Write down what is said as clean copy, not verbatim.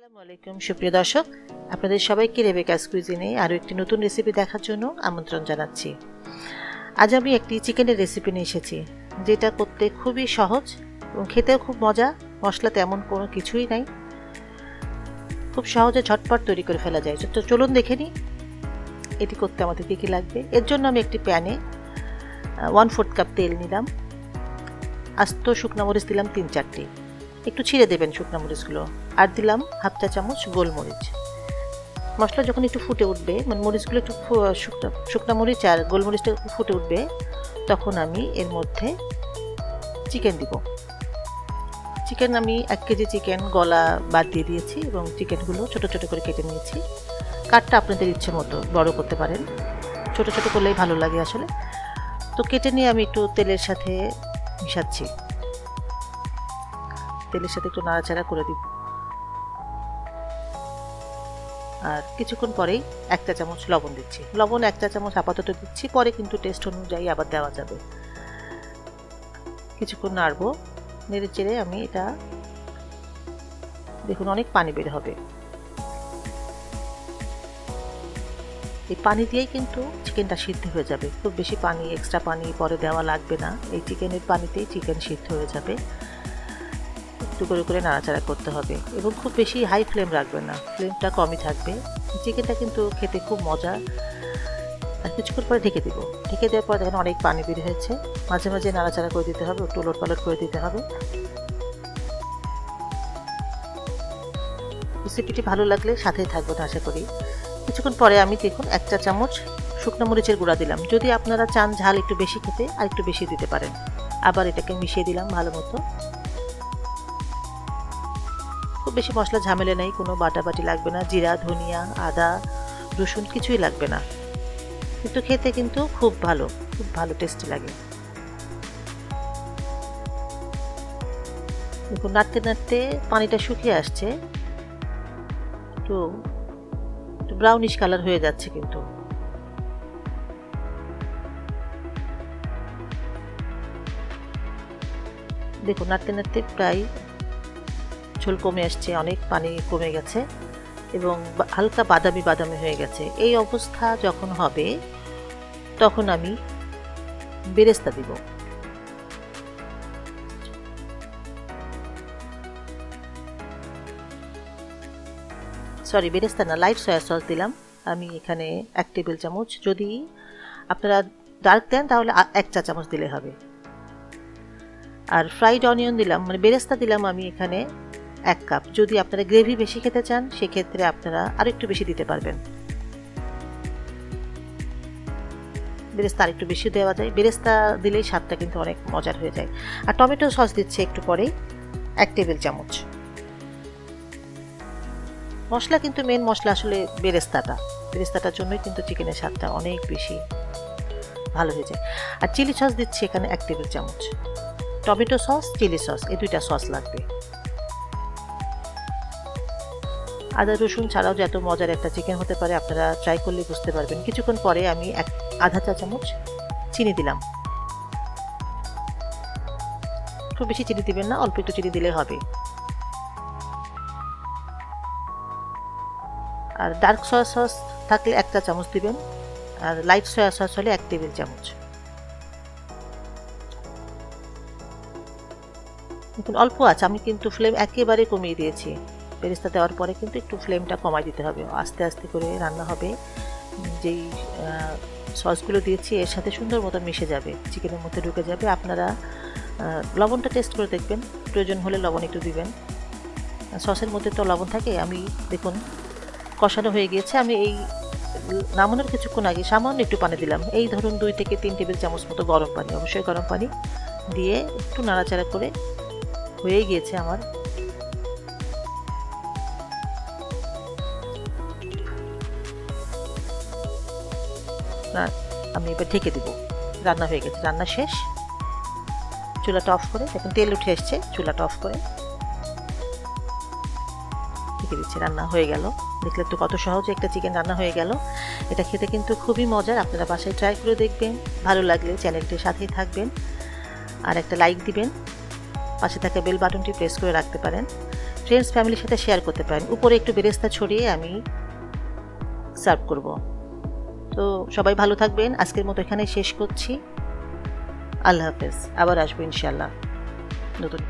আসসালামু আলাইকুম সুপ্রিয় দর্শক, আপনাদের সবাইকে রেবেকাস কুইজিনে আরও একটি নতুন রেসিপি দেখার জন্য আমন্ত্রণ জানাচ্ছি। আজ আমি একটি চিকেনের রেসিপি নিয়ে এসেছি, যেটা করতে খুবই সহজ এবং খেতেও খুব মজা। মশলা তেমন কোনো কিছুই নাই, খুব সহজে ঝটপট তৈরি করে ফেলা যায়। তো চলুন দেখে নিই এটি করতে আমাদের কী কী লাগবে। এর জন্য আমি একটি প্যানে 1/4 কাপ তেল নিলাম, আস্ত শুকনো মরিচ দিলাম 3-4টি, একটু ছিঁড়ে দেবেন শুকনো মরিচগুলো, আর দিলাম 1/2 চা চামচ গোলমরিচ। মশলা যখন একটু ফুটে উঠবে, মানে মরিচগুলো একটু শুকনো মরিচ আর গোলমরিচটা একটু ফুটে উঠবে, তখন আমি এর মধ্যে চিকেন দিব। চিকেন আমি 1 কেজি চিকেন গলা বাদ দিয়ে দিয়েছি এবং চিকেনগুলো ছোট ছোট করে কেটে নিয়েছি। কাটটা আপনাদের ইচ্ছে মতো বড় করতে পারেন, ছোট ছোট করলেই ভালো লাগে আসলে। তো কেটে নিয়ে আমি একটু তেলের সাথে মিশাচ্ছি, তেলের সাথে একটু নাড়াচাড়া করে দিব। আর কিছুক্ষণ পরেই 1 চা চামচ লবণ দিচ্ছি। লবণ 1 চা চামচ আপাতত দিচ্ছি, পরে কিন্তু টেস্ট অনুযায়ী আবার দেওয়া যাবে। কিছুক্ষণ নাড়বো, নেড়ে চেড়ে আমি এটা, দেখুন অনেক পানি বের হবে। এই পানি দিয়েই কিন্তু চিকেনটা সিদ্ধ হয়ে যাবে, খুব বেশি পানি, এক্সট্রা পানি পরে দেওয়া লাগবে না। এই চিকেনের পানিতেই চিকেন সিদ্ধ হয়ে যাবে। একটু করে করে নাড়াচাড়া করতে হবে এবং খুব বেশি হাই ফ্লেম রাখবেন না, ফ্লেমটা কমই থাকবে। চিকেনটা কিন্তু খেতে খুব মজা। আর কিছুক্ষণ পরে ঢেকে দিব। ঢেকে দেওয়ার পর দেখেন অনেক পানি বের হয়েছে। মাঝে মাঝে নাড়াচাড়া করে দিতে হবে, একটু ওলটপালট করে দিতে হবে। রেসিপিটি ভালো লাগলে সাথেই থাকবেন আশা করি। কিছুক্ষণ পরে আমি দেখুন 1 চা চামচ শুকনো মরিচের গুঁড়া দিলাম। যদি আপনারা চান ঝাল একটু বেশি খেতে, আর একটু বেশি দিতে পারেন। আবার এটাকে মিশিয়ে দিলাম ভালো মতো। খুব বেশি মশলা ঝামেলা নেই, কোনো বাটাবাটি লাগবে না। জিরা, ধনিয়া, আদা, রসুন কিছুই লাগবে না, কিন্তু খেতে কিন্তু খুব ভালো টেস্টি লাগে। দেখুন নাড়তে নাড়তে পানিটা শুকিয়ে আসছে, একটু ব্রাউনিশ কালার হয়ে যাচ্ছে। কিন্তু দেখুন নাড়তে নাড়তে প্রায় ঝোল কমে আসছে, অনেক পানি কমে গেছে এবং হালকা বাদামি বাদামি হয়ে গেছে। এই অবস্থা যখন হবে, তখন আমি বেরেস্তা দিব। বেরেস্তা না, লাইট সয়া সস দিলাম আমি এখানে 1 টেবিল চামচ। যদি আপনারা ডার্ক দেন তাহলে 1 চা চামচ দিলে হবে। আর ফ্রাইড অনিয়ন দিলাম, মানে বেরেস্তা দিলাম আমি এখানে 1 কাপ। যদি আপনারা গ্রেভি বেশি খেতে চান, সেক্ষেত্রে আপনারা আরো একটু বেশি দিতে পারবেন। বেরেস্তা আর একটু বেশি দেওয়া যায়, বেরেস্তা দিলেই স্বাদটা কিন্তু অনেক মজার হয়ে যায়। আর টমেটো সস দিচ্ছে একটু পরেই 1 টেবিল চামচ। মশলা কিন্তু মেন মশলা আসলে বেরেস্তাটার জন্যই কিন্তু চিকেনের স্বাদটা অনেক বেশি ভালো হয়ে যায়। আর চিলি সস দিচ্ছি এখানে 1 টেবিল চামচ। টমেটো সস, চিলি সস, এই দুইটা সস লাগবে। আদা রসুন ছাড়াও যে এত মজার একটা চিকেন হতে পারে, আপনারা ট্রাই করলে বুঝতে পারবেন। কিছুক্ষণ পরে আমি 1/2 চা চামচ চিনি দিলাম। খুব বেশি চিনি দিবেন না, অল্প একটু চিনি দিলে হবে। আর ডার্ক সয়া সস থাকলে 1 চা চামচ দিবেন, আর লাইট সয়া সস হলে 1 টেবিল চামচ। দেখুন অল্প আছে, আমি কিন্তু ফ্লেম একেবারে কমিয়ে দিয়েছি। বেরেস্তা দেওয়ার পরে কিন্তু একটু ফ্লেমটা কমাই দিতে হবে, আস্তে আস্তে করে রান্না হবে। যেই সসগুলো দিয়েছি এর সাথে সুন্দর মতো মিশে যাবে, চিকেনের মধ্যে ঢুকে যাবে। আপনারা লবণটা টেস্ট করে দেখবেন, প্রয়োজন হলে লবণ একটু দিবেন। সসের মধ্যে তো লবণ থাকে। আমি দেখুন কষানো হয়ে গিয়েছে। আমি এই নামানোর কিছুক্ষণ আগে সামান্য একটু পানি দিলাম। এই ধরুন 2 থেকে 3 টেবিল চামচ মতো গরম পানি, অবশ্যই গরম পানি দিয়ে একটু নাড়াচাড়া করে হয়ে গিয়েছে আমার। আমি এবার ঢেকে দিব। রান্না হয়ে গেছে, রান্না শেষ। চুলাটা অফ করে, দেখুন তেল উঠে এসছে, চুলাটা অফ করে ঢেকে দিচ্ছি। রান্না হয়ে গেল। দেখলে তো কত সহজে একটা চিকেন রান্না হয়ে গেল। এটা খেতে কিন্তু খুবই মজার, আপনারা বাসায় ট্রাই করে দেখবেন। ভালো লাগলে চ্যানেলটির সাথেই থাকবেন আর একটা লাইক দিবেন। পাশে থাকা বেল বাটনটি প্রেস করে রাখতে পারেন। ফ্রেন্ডস ফ্যামিলির সাথে শেয়ার করতে পারেন। উপরে একটু বেরেস্তা ছড়িয়ে আমি সার্ভ করব। তো সবাই ভালো থাকবেন, আজকের মতো এখানেই শেষ করছি। আল্লাহ হাফেজ, আবার আসবো ইনশাল্লাহ নতুন।